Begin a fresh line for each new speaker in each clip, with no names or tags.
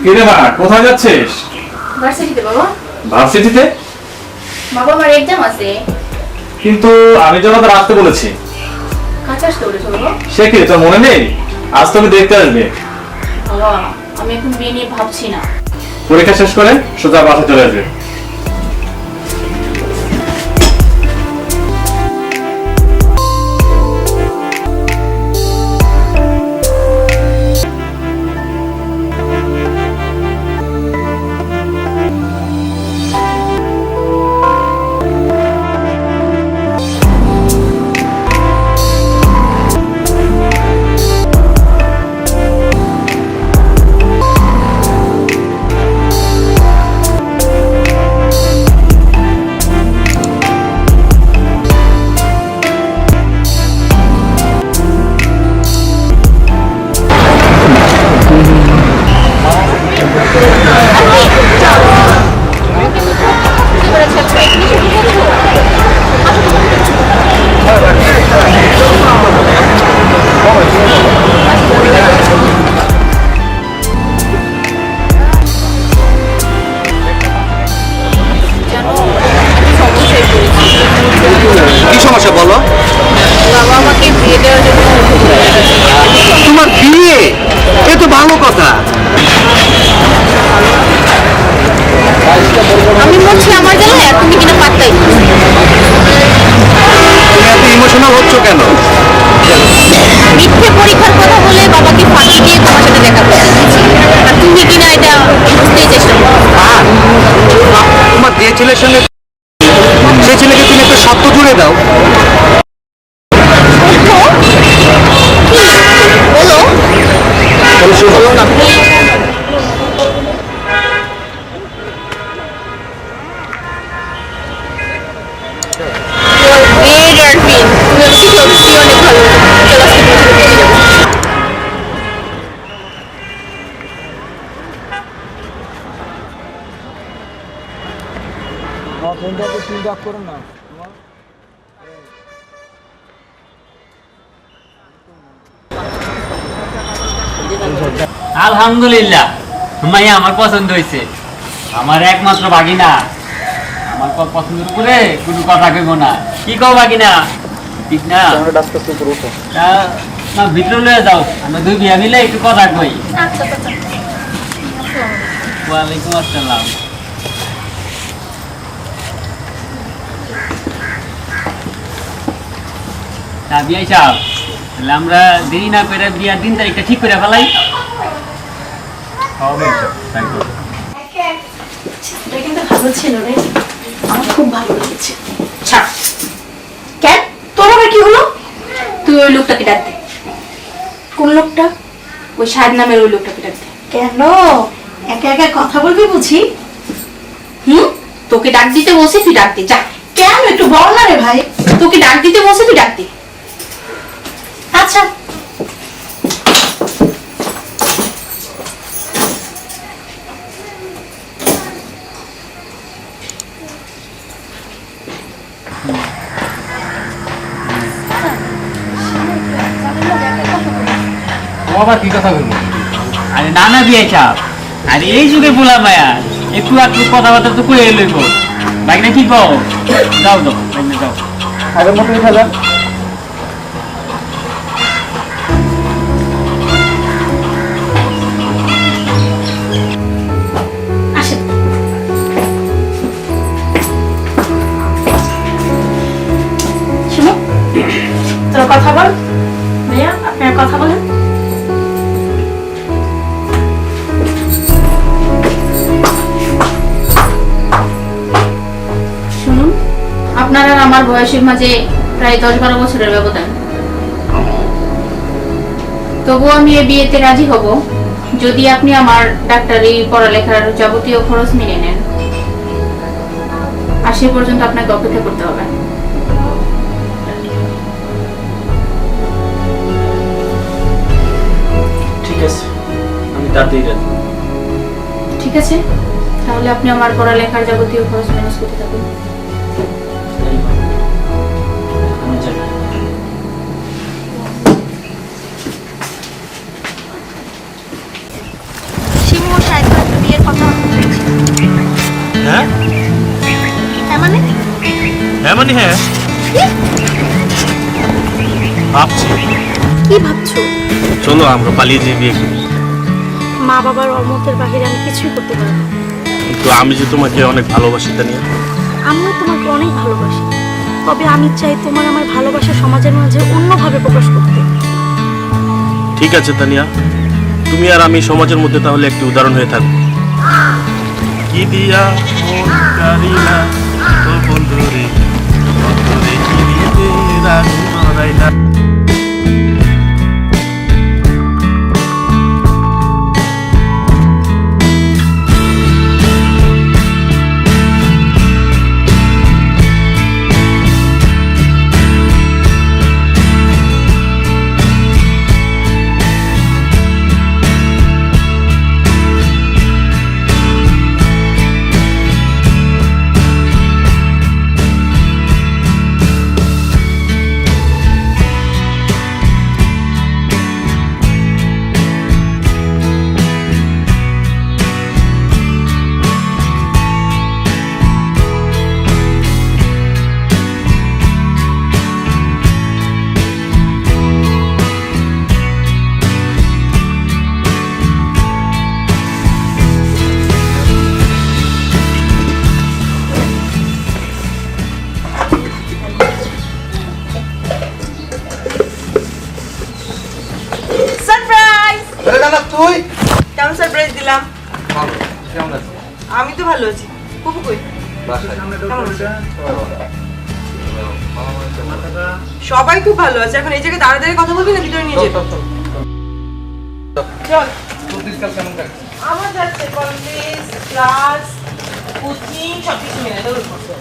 কিরে মা, কোথায় যাচ্ছিস?
ভার্সিটিতে বাবা।
ভার্সিটিতে?
বাবা আমার এক্সাম আছে।
কিন্তু আমি যখন তোর আসতে বলেছি।
কাছে আসতে বলেছো বাবা?
সে কি তোর মনে নেই? আজ তোকে দেখতে আসবে।
বাবা আমি এখন বিয়ে নিয়ে ভাবছি না।
পরীক্ষা শেষ করে সোজা বাসায় চলে আসবে।
কি সমস্যা বলো?
বাবা আমাকে বিয়ে দেওয়ার জন্য
তোমার বিয়ে? এ তো ভালো কথা।
আমি বলছি আমার জায়গায় তুমি কিনা পাত্তাই না।
তুমি এত ইমোশনাল হচ্ছ কেন?
মিথ্যে পরীক্ষার কথা বলে বাবাকে ফাঁকি দিয়ে তোমার সাথে দেখা করতে চেয়েছি। আর তুমি কিনা এটা বুঝতেই চেষ্টা করো।
তোমার যে ছেলের সঙ্গে, সেই ছেলেকে তুমি একটা সত্য জুড়ে দাও।
বলো না।
আলহামদুলিল্লাহ, মাইয়া আমার পছন্দ হয়েছে। আমার একমাত্র বাগিনা। আমার পছন্দের উপরে কোনো কথা কইব না। কি কও বাগিনা? ঠিক না? না ভিতরে লয়ে যাও, আমরা দুই বিয়া মিলে একটু কথা কই। ওয়ালাইকুম আসসালাম। বিয়াই সাহেব, তাহলে আমরা দেরি না করে বিয়ার দিন তারিখটা ঠিক করে ফেলাই।
কিন্তু ভালো ছিল রে, আমার খুব ভালো লেগেছে। ছাড়। কেন তোর আবার কি হলো? তুই ওই লোকটাকে ডাক দে। কোন লোকটা? ওই শাহেদ নামের ওই লোকটাকে ডাক দে।
কেন একা একা কথা বলবি বুঝি?
তোকে ডাক দিতে বসে তুই ডাক দে, যা।
কেন একটু বল না রে ভাই।
তোকে ডাক দিতে বসে তুই ডাক দে।
আচ্ছা
আবার কি কথা বলবো? আরে না না বিয়াই সাহেব, আরে এই যুগে বলা মায়া একটু একটু কথাবার্তা তো কয়ে লইব। বাগিনা কি কও? যাও যাও বাগিনা যাও।
আগের মতোই খেলা।
আসেন। শুনো, তোর কথা বল। ভাইয়া আপনার কথা বলেন।
শুনুন, আপনার আর আমার বয়সের মাঝে প্রায় 10-12 বছরের ব্যবধান। তবুও আমি এই বিয়েতে রাজি হব যদি আপনি আমার ডাক্তারি পড়ালেখার যাবতীয় খরচ মেনে নেন। আর সে পর্যন্ত আপনাকে অপেক্ষা করতে হবে।
ঠিক আছে, আমি তাতেই রাজি।
ঠিক আছে, তাহলে আপনি আমার পড়ালেখার যাবতীয় খরচ ম্যানেজ করতে থাকুন।
হ্যাঁ ভাবছি
কি ভাবছো?
চলো আমরা পালিয়ে যেয়ে বিয়ে করি।
মা বাবার অমতের বাহিরে আমি কিছুই করতে পারবো না।
কিন্তু আমি যে তোমাকে অনেক ভালোবাসি তানিয়া।
আমিও তোমাকে অনেক ভালোবাসি, তবে আমি চাই তোমার আমার ভালোবাসা সমাজের মাঝে অন্যভাবে প্রকাশ করতে।
ঠিক আছে তানিয়া, তুমি আর আমি সমাজের মধ্যে তাহলে একটি উদাহরণ হয়ে থাকবো। কি দিয়া মন কারিলা তোর বন্ধুরে বন্ধুরে কি দিতে রাখি মরাইলা।
সারপ্রাইজ!
তুই
কেমন সারপ্রাইজ দিলাম? আমি তো ভালো আছি। কুকু কই? কেমন আছে? সবাই খুব ভালো আছে। এখন এই জায়গায় দাঁড়িয়ে কথা বলবি না, ভিতরে নিয়ে যেতে চল। আমার যাচ্ছে কলেজ, ক্লাস, কোচিং সব কিছু মিলে দৌড় করতে।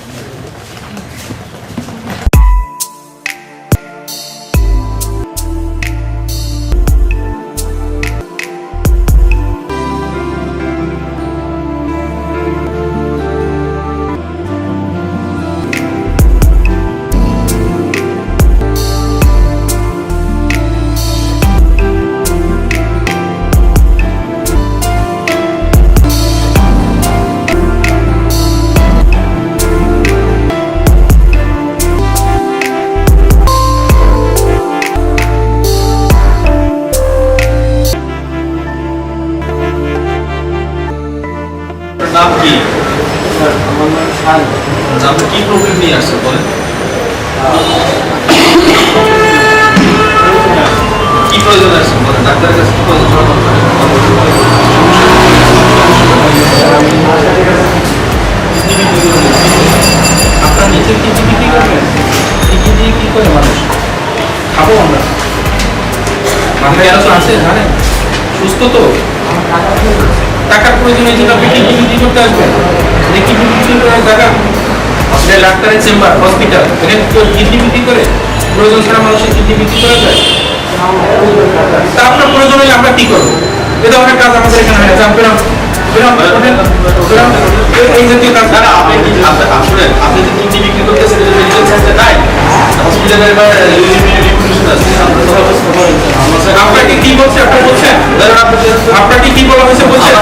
নাম কি?
আমার নাম শান।
আপনি কি প্রবলেম নিয়ে আসছেন বলেন? কি প্রয়োজন আসছেন বলেন? ডাক্তারের কাছে কি প্রয়োজন? আপনার নিচে কিডনি বিক্রি করবেন? কিডনি দিয়ে কি করে মানুষ? খাবো আমরা। মাথায় আরো আছে জানেন? সুস্থ তো? টাকার প্রয়োজন হয়েছে আপনি কিডনি বিক্রি করতে আসবেন। কিডনি বিক্রি করার টাকা এটা ডাক্তারের চেম্বার, হসপিটাল, এখানে কেউ কিডনি বিক্রি করে? প্রয়োজন ছাড়া মানুষের কিডনি বিক্রি করা যায়? তা আপনার প্রয়োজন হলে আমরা কি করবো? এ ধরনের কাজ আমাদের এখানে হয় না। বেরোন, বেরোন, বেরোন, এই জাতীয় কাজ। আপনি আসলে আপনি যে কিডনি বিক্রি করতেছেন এটা মেডিকেল সায়েন্সে নাই, হসপিটালের বা রিপুটেশন আছে। আপনাকে কি বলছে? আপনি বলছেন আপনাকে কি বলা হয়েছে বলছেন?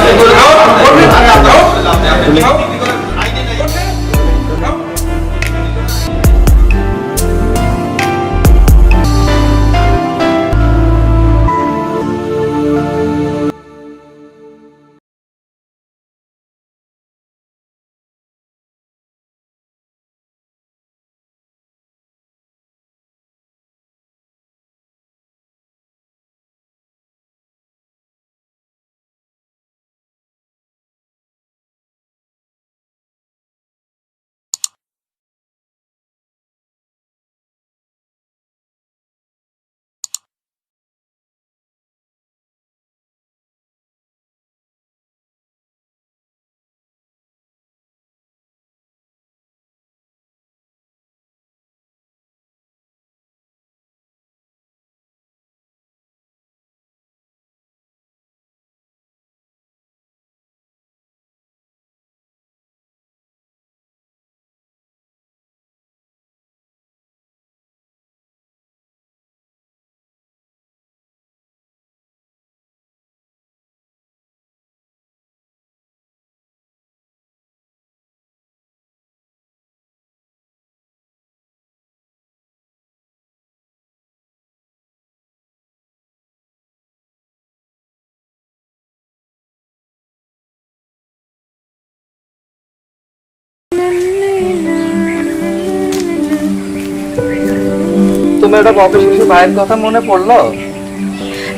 ম্যাডাম অফিস শেষে ভাইয়ের কথা মনে পড়লো?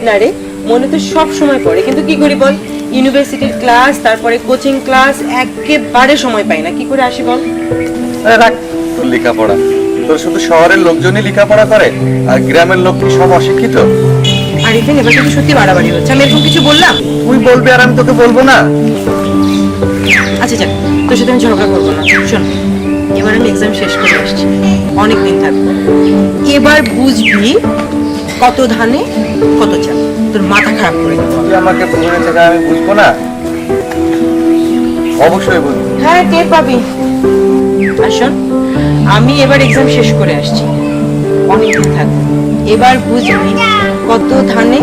না রে, মনে তো সব সময় পড়ে, কিন্তু কি করি বল, ইউনিভার্সিটির ক্লাস, তারপরে কোচিং ক্লাস, একেবারে সময় পাই না। কি করে আসি বল?
আরে রাখ তোর লেখাপড়া, তোর শুধু শহরের লোকজনই লেখাপড়া করে আর গ্রামের লোক কি সব অশিক্ষিত?
আরিফিন, এবার কিন্তু সত্যি বাড়াবাড়ি হচ্ছে। আমি এরকম কিছু বললাম?
তুই বলবি আর আমি তোকে বলবো না?
আচ্ছা যাক, তোর সাথে আমি ঝগড়া করবো না। শোন, এবার আমি এক্সাম শেষ করে আসছি, অনেক দিন থাকবো। এবার বুঝবি কত ধানে কত চাল। তোর মাথা খারাপ করে দেবো।
তুই আমাকে ভুলে থেকে আমি বুঝবো না? অবশ্যই বুঝবো।
হ্যাঁ, টের পাবি। আর শোন, আমি এবার এক্সাম শেষ করে আসছি, অনেক দিন থাকবো। এবার বুঝবি কত ধানে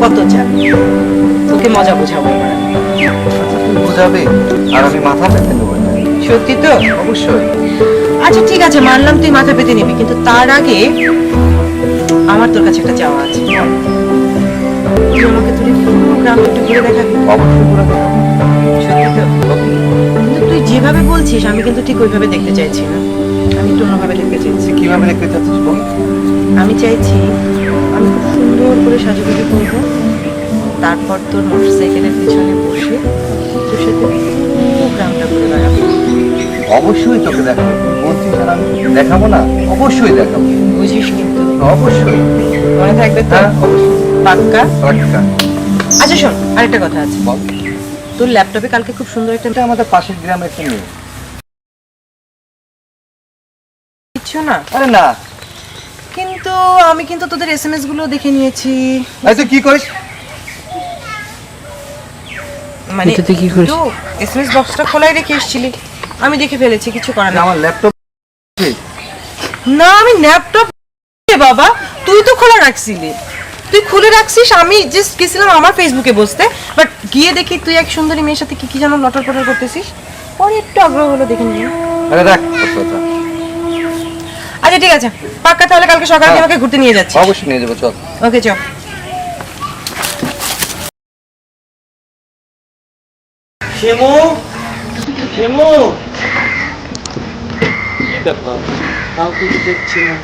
কত চাল। তোকে মজা বোঝাবো এবার আমি।
তুই বোঝাবে আর আমি মাথা পেতে নেবো।
সত্যি তো?
অবশ্যই।
আচ্ছা ঠিক আছে, মানলাম তুই মাথা পেতে নিবি, কিন্তু তার আগে আমার তোর কাছে একটা চাওয়া আছে। তুই আমাকে তোর এই পুরো গ্রামটা একটু ঘুরে দেখাবি?
অবশ্যই করে দেবো।
সত্যি তো? কিন্তু তুই যেভাবে বলছিস আমি কিন্তু ঠিক ওইভাবে দেখতে চাইছি না, আমি একটু অন্যভাবে দেখতে চাইছি।
তুই কিভাবে দেখতে চাচ্ছিস বল?
আমি চাইছি আমি খুব সুন্দর করে সাজুগুজু করবো, তারপর তোর মোটরসাইকেলের পিছনে বসে তোর সাথে পুরো গ্রামটা ঘুরে বেড়াবো।
অবশ্যই তোকে দেখাবো। তুই বলছিস আর আমি দেখাবো না? অবশ্যই দেখাবো।
বুঝিস কিন্তু?
অবশ্যই।
মনে থাকবে তো?
হ্যাঁ অবশ্যই।
পাক্কা?
পাক্কা।
আচ্ছা শোন, আরেকটা কথা আছে।
বল।
তোর ল্যাপটপে কালকে খুব সুন্দর একটা
এটা আমাদের পাশের গ্রামের একটা মেয়ে।
কিছু না,
আরে না।
কিন্তু আমি কিন্তু তোদের এসএমএস গুলো দেখে নিয়েছি।
এই তুই কি করিস?
মানে তুই কি করিস? এসএমএস বক্সটা খোলাই রেখে এসেছিলি, আমি দেখে ফেলেছি, কিছু করার না।
আমার ল্যাপটপ
না, আমি ল্যাপটপ বাবা, তুই তো খোলা রাখছিলি, তুই খুলে রাখছিস। আমি জাস্ট গেছিলাম আমার ফেসবুকে বসতে, বাট গিয়ে দেখি তুই এক সুন্দরী মেয়ের সাথে কি কি যেন লটর পটর করতেছিস। পরে একটু আগ্রহ হলো, দেখে নিয়ে।
আরে রাখ তোর কথা।
আচ্ছা ঠিক আছে, পাক্কা তাহলে কালকে সকালে তুই আমাকে ঘুরতে নিয়ে যাচ্ছিস?
অবশ্যই নিয়ে যাবো, চল।
ওকে চল।
শিমু, শিমু, কি ব্যাপার? কাউকে তো দেখছি না।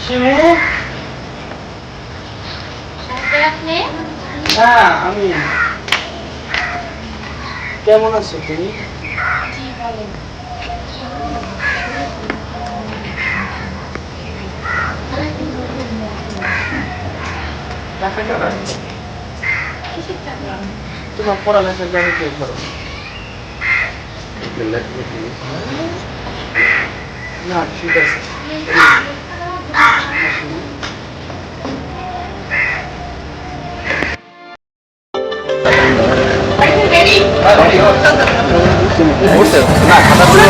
শিমু, হ্যাঁ আমি। কেমন আছো তুমি? তোমার পড়ালেখার জায়গা কি করো? না ঠিক আছে।
না খাতাগুলো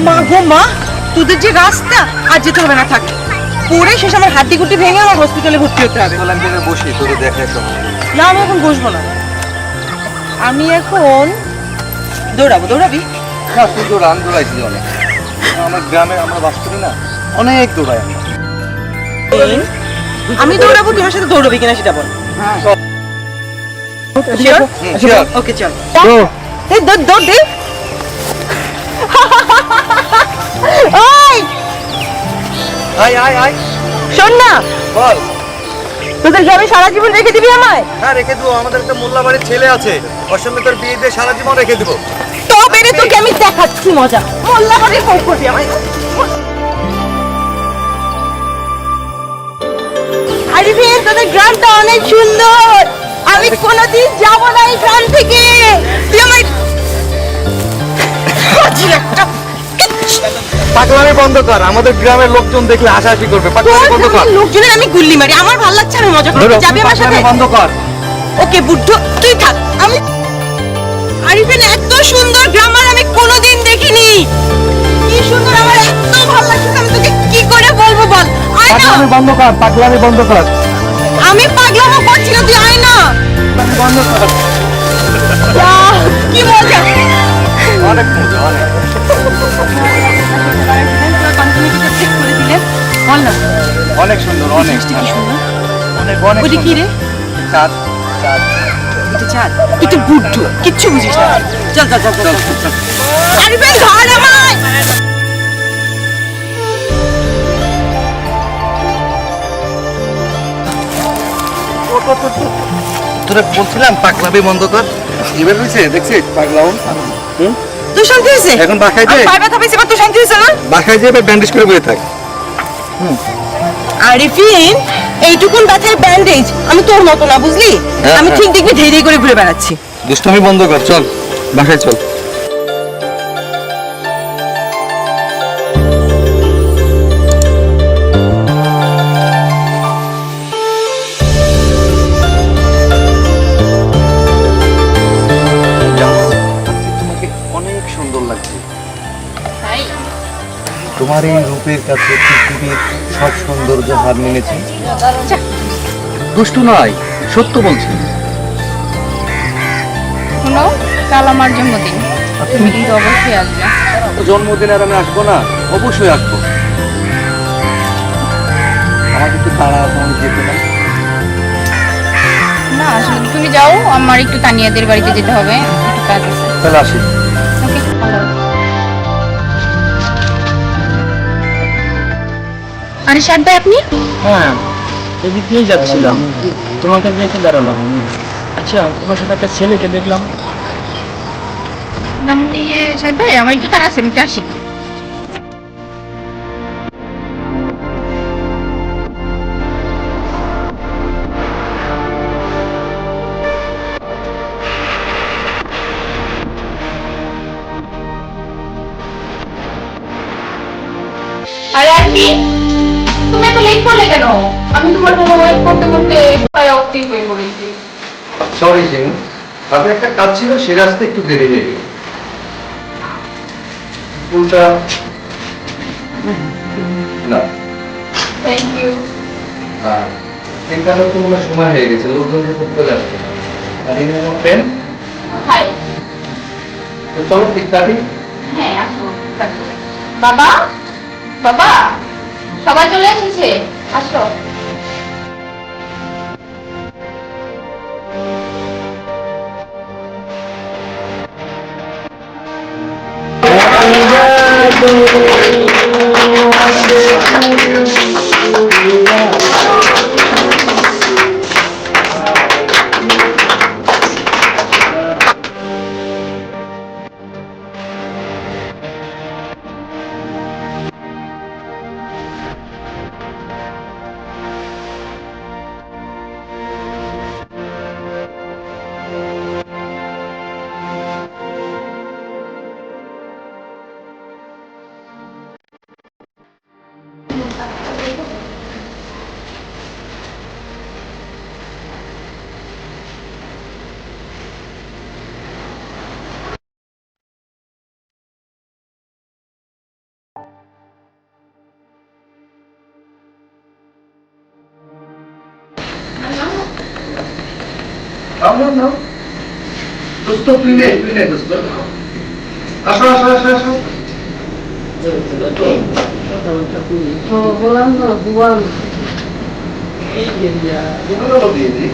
মা গো মা, তোদের যে রাস্তা আর যেতে হবে না, থাক। পড়ে শেষ আমার হাড্ডি গুটি ভেঙে আমার হসপিটালে ভর্তি হতে হবে।
আমি তোকে বসি, তোকে দেখাই সব।
না, আমি এখন বসবো না, আমি এখন দৌড়াবো। দৌড়াবি?
না তুই তো রান দৌড়াইছিস অনেক। আমার গ্রামে আমরা বাস করি না, অনেক দৌড়াই আমি।
আমি দৌড়াবো, তোমার সাথে দৌড়াবি কিনা সেটা বল।
Sure.
ওকে চল। এই দৌড় দৌড় দে। ওই
আয় আয় আয়,
শোন না,
বল।
তোদের গ্রামে সারা জীবন রেখে দিবি আমায়?
হ্যাঁ রেখে দেবো, আমাদের একটা মোল্লা বাড়ির ছেলে আছে, ওর সঙ্গে তোর বিয়ে দিয়ে সারা জীবন রেখে দেবো।
তবে রে, তোকে আমি দেখাচ্ছি মজা। মোল্লা বাড়ির বউ করবি আমায়? আরিফিন, তোদের গ্রামটা অনেক সুন্দর, আমি কোনোদিন যাবো না এই গ্রাম থেকে। তুই আমায় হাজি একটা
পাগলামি বন্ধ কর, আমাদের গ্রামের লোকজন দেখলে হাসাহাসি করবে। পাগলামি বন্ধ কর।
লোকজনের আমি গুল্লি মারি, আমার ভালো লাগছে, আমি মজা করতে যাবি আমার সাথে?
পাগলামি বন্ধ কর।
ওকে বুদ্ধু, তুই থাক। আমি আরিফিন, এত সুন্দর গ্রাম আর আমি কোনোদিন দেখিনি। কি সুন্দর, আমার এত ভালো লাগছে। আয় না
বন্ধ কর, পাগলামি বন্ধ কর।
আমি পাগলামো করছি না, তুই আয় না
বন্ধ কর।
আহ, কি মজা
অনেক মজা, অনেক।
ঠিক করে দিলে বল না
অনেক সুন্দর, অনেক
কি সুন্দর
অনেক অনেক
ওইটা কি রে
চাঁদ, চাঁদ।
এটা চাঁদ তুই তো বুদ্ধু কিচ্ছু বুঝিস না চল চল চল চল চল আরিফেন ধর আমায়
তোরে বলছিলাম পাগলামি বন্ধ কর। এবার হয়েছে, দেখছিস পাগলাম।
তুই শান্তি হয়েছে
এখন বাসায়
আর
যে
পায়ে ব্যথা পেয়েছে, এবার তুই শান্তি হয়েছে না
বাসায় যে ব্যান্ডেজ করে বসে থাক।
আরিফিন এইটুকুন ব্যথার ব্যান্ডেজ আমি তোর মতো না বুঝলি
হ্যাঁ,
আমি
হ্যাঁ।
ঠিক দেখবি ধীরে ধীরে করে ঘুরে বেড়াচ্ছি
দুষ্টমি বন্ধ কর, চল বাসায় চল। তোমাকে অনেক সুন্দর লাগছে। তোমার এই রূপের কাছে পৃথিবীর সব সৌন্দর্য হার মেনেছে। দুষ্টু নয়, সত্য বলছি।
শোনো, কাল আমার জন্মদিন, তুমি কিন্তু অবশ্যই আসবে।
জন্মদিন আর আমি আসবো না? অবশ্যই আসবো। আমার একটু তাড়া আছে, আমি যেতে পারি।
না আসলে তুমি যাও, আমার একটু তানিয়াদের বাড়িতে যেতে হবে, একটু কাজ আছে।
তাহলে আসি।
ওকে, আরে শার্ট ভাই আপনি?
হ্যাঁ, এদিক দিয়েই যাচ্ছিলাম, তোমাকে দেখে দাঁড়ালাম। আচ্ছা, তোমার সাথে একটা ছেলেকে দেখলাম।
শার্ট ভাই আমার একটু কাজ আছে, আমি একটু আসি। আরে আন্টি, তুমি এত লেট করলে কেন? আমি তোমার জন্য ওয়েট করতে করতে প্রায় অস্থির হয়ে পড়েছি।
সরি জিম, আমি একটা কাজ ছিল, সে রাস্তায় একটু দেরি হয়ে গেল। ফুলটা না,
থ্যাংক ইউ।
আর এখানে তো মনে হয় সময় হয়ে গেছে, লোকজনকে খুব চলে আসছে। আর ইনি আমার ফ্রেন্ড,
হাই।
তো চলো ঠিকঠাকই।
হ্যাঁ আসো। বাবা, বাবা, সবাই চলে এসেছে, আসো।
নাও নাও, দোস্ত তুই নে দোস্ত। আসো আসো আসো আসো। এগুলো দিয়ে দিই।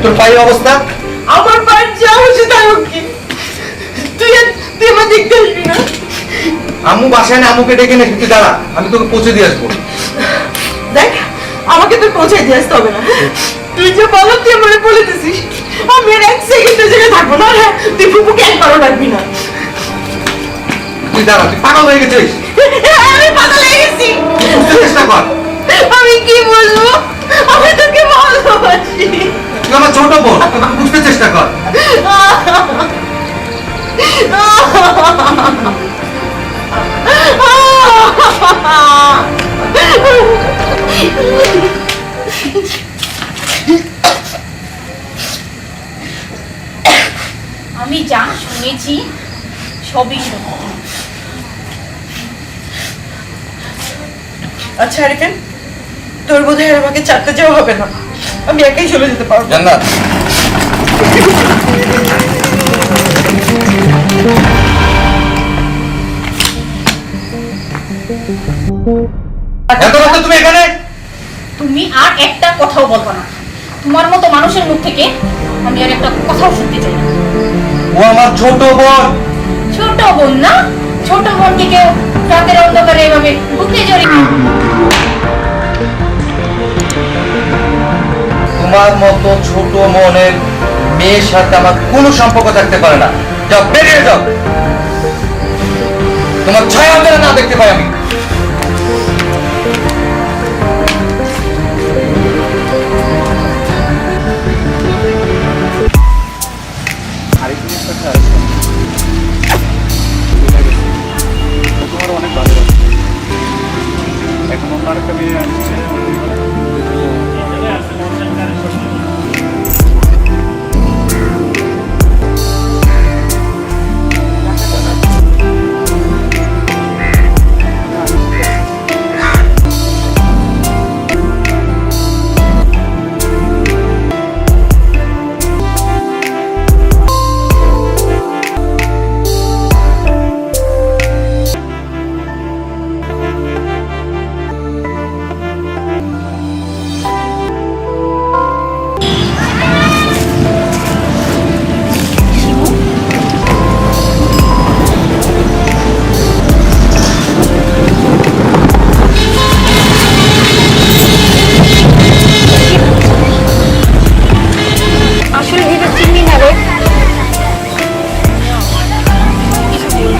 তোর পায়ের অবস্থা?
আমার পায়ের যা হয়েছে তাই হোক কি, তুই আমার দেখতে আসবি না?
আম্মু বাসায় না, আম্মুকে ডেকে নে, তুই দাঁড়া, আমি তোকে পৌঁছে দিয়ে আসবো।
দেখ, আমাকে তুই পৌঁছে দিয়ে আসতে হবে না। তুই যে বলো তুই মনে বলে দিছিস, আমি আর এক সেকেন্ডের জায়গায় থাকবো না। তুই ফুপুকে একবারও ডাকবি না।
তুই দাঁড়া, তুই পাগল হয়ে গেছিস।
আমি পাগল হয়ে গেছি।
বুঝতে চেষ্টা কর।
আমি কি বলবো, আমি তোকে ভালোবাসি।
তুই আমার ছোট বোন, বুঝতে চেষ্টা কর।
আমি যা শুনেছি সবই সত্যি।
আচ্ছা আরিফিন, তোর বোধহয় আর আমাকে চাপতে যাওয়া হবে না, আমি একাই চলে যেতে পারবো।
জান্নাত, এত রাতে তুমি এখানে?
তুমি আর একটা কথাও বলবো না। তোমার মতো মানুষের মুখ থেকে আমি আর একটা কথাও শুনতে চাই না।
ও আমার ছোট বোন।
ছোট বোন না? ছোট বোনকে কেউ রাতের অন্ধকারে এভাবে বুকে জড়িয়ে
তোমার মতো ছোট মনের মেয়ের সাথে আমার কোনো সম্পর্ক থাকতে পারে না। যাও, বেরিয়ে যাও। তোমার ছায়া যেন না দেখতে পাই আমি।
আসলে ভেবে চিনি না রে।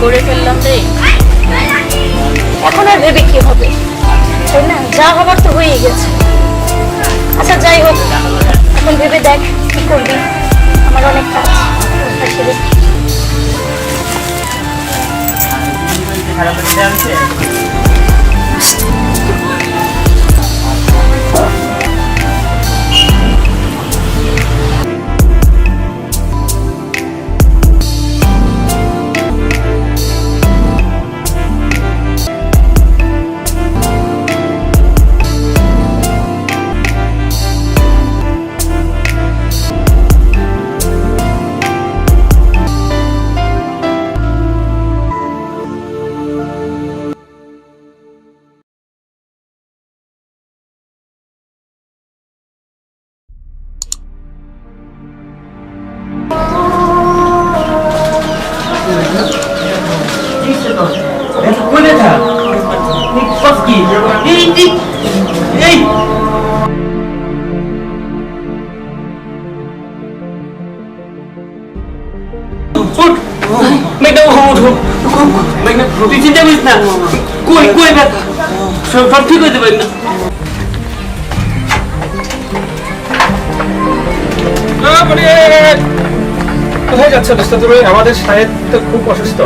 করে ফেললাম রে।
এখন আর ভেবে কি হবে, তাই না? যা হবার তো হয়েই গেছে। আচ্ছা যাই হোক, এখন ভেবে দেখ কি করবি। আমার অনেক কাজ আসলে।
খারাপ লাগছে আছে কোনে থা কস কি এই ফুট মেঘনা উঠো, মেঘনা তুই চিন্তা করিস না। কই কই ব্যথা, সব ঠিক হয়ে যাবে না।
কোথায় যাচ্ছে দোস্ত তুমি? আমাদের সাহেব তো খুব অসুস্থ,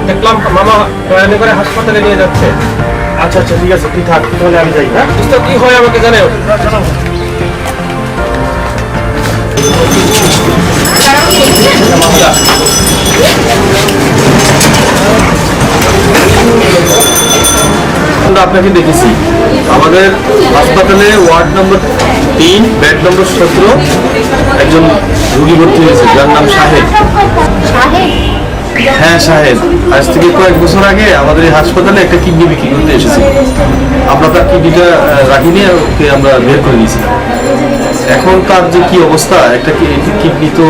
দেখলাম মামা প্রয়াণে করে হাসপাতালে নিয়ে যাচ্ছে।
আচ্ছা আচ্ছা ঠিক আছে, তুই থাক, তাহলে আমি যাই। হ্যাঁ
দোস্ত কি হয় আমাকে জানাও।
আমরা আপনাকে দেখেছি আমাদের হাসপাতালে ওয়ার্ড নম্বর 3 বেড নম্বর 17 একজন রোগী ভর্তি হয়েছে যার নাম শাহেদ। হ্যাঁ শাহেদ, আজ থেকে কয়েক বছর আগে আমাদের এই হাসপাতালে একটা কিডনি বিক্রি করতে এসেছিল। আমরা তার কিডনিটা রাখিনি, ওকে আমরা বের করে দিয়েছিলাম। এখন তার যে কি অবস্থা, একটা কিডনি তো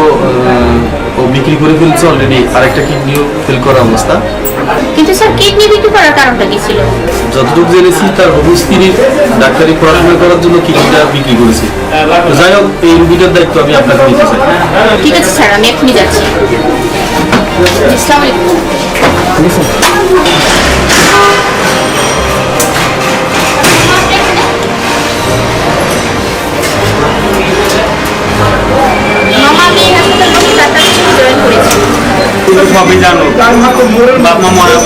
ও বিক্রি করে ফেলছে অলরেডি, আর একটা কিডনিও ফেল করা অবস্থা।
কিন্তু স্যার কিডনি বিক্রি করার কারণটা কি ছিল?
যতটুকু জেনেছি তার হবু স্ত্রী ডাক্তারি পড়াশোনা করার জন্য কিডনিটা বিক্রি করেছে। তো যাই হোক, এই রুগীটার দায়িত্ব আমি আপনাকে দিতে চাই।
ঠিক আছে স্যার, আমি এক্ষুনি যাচ্ছি। আসসালামু আলাইকুম। মামা, আমি এই হাসপাতালে নতুন ডাক্তার হিসেবে জয়েন করেছি।
তুমি তো সবই জানো, বাপ মা মারা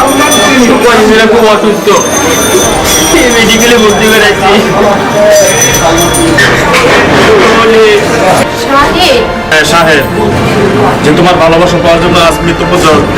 আমার খুব অসুস্থ, মেডিকেলে ভর্তি করেছি।
শাহেদ,
শাহেদ, যে তোমার ভালোবাসা পাওয়ার জন্য আজ মৃত্যু পর্যন্ত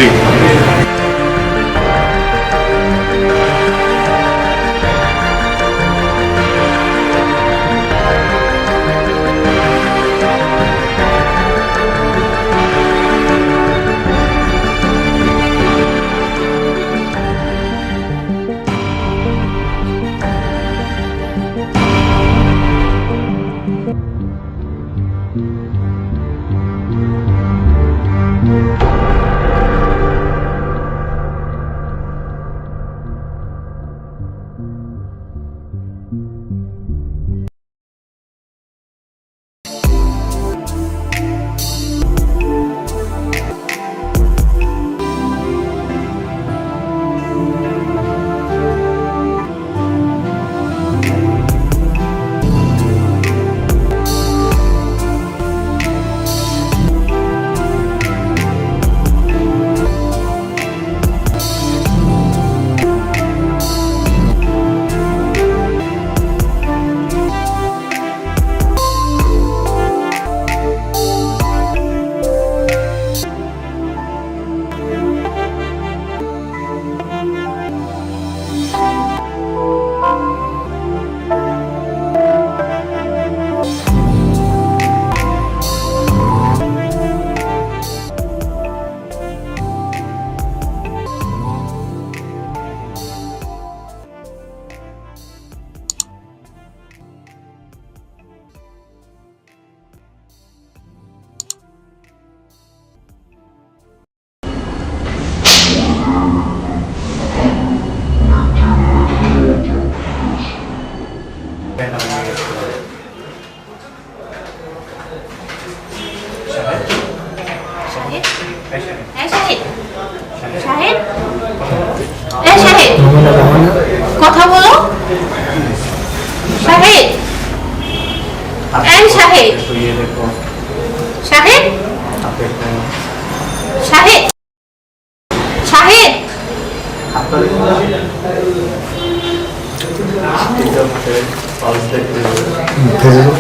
কথা বলো। শাহেদ, এই শাহেদ, শাহেদ, শাহেদ, শাহেদ,
ফেসবুক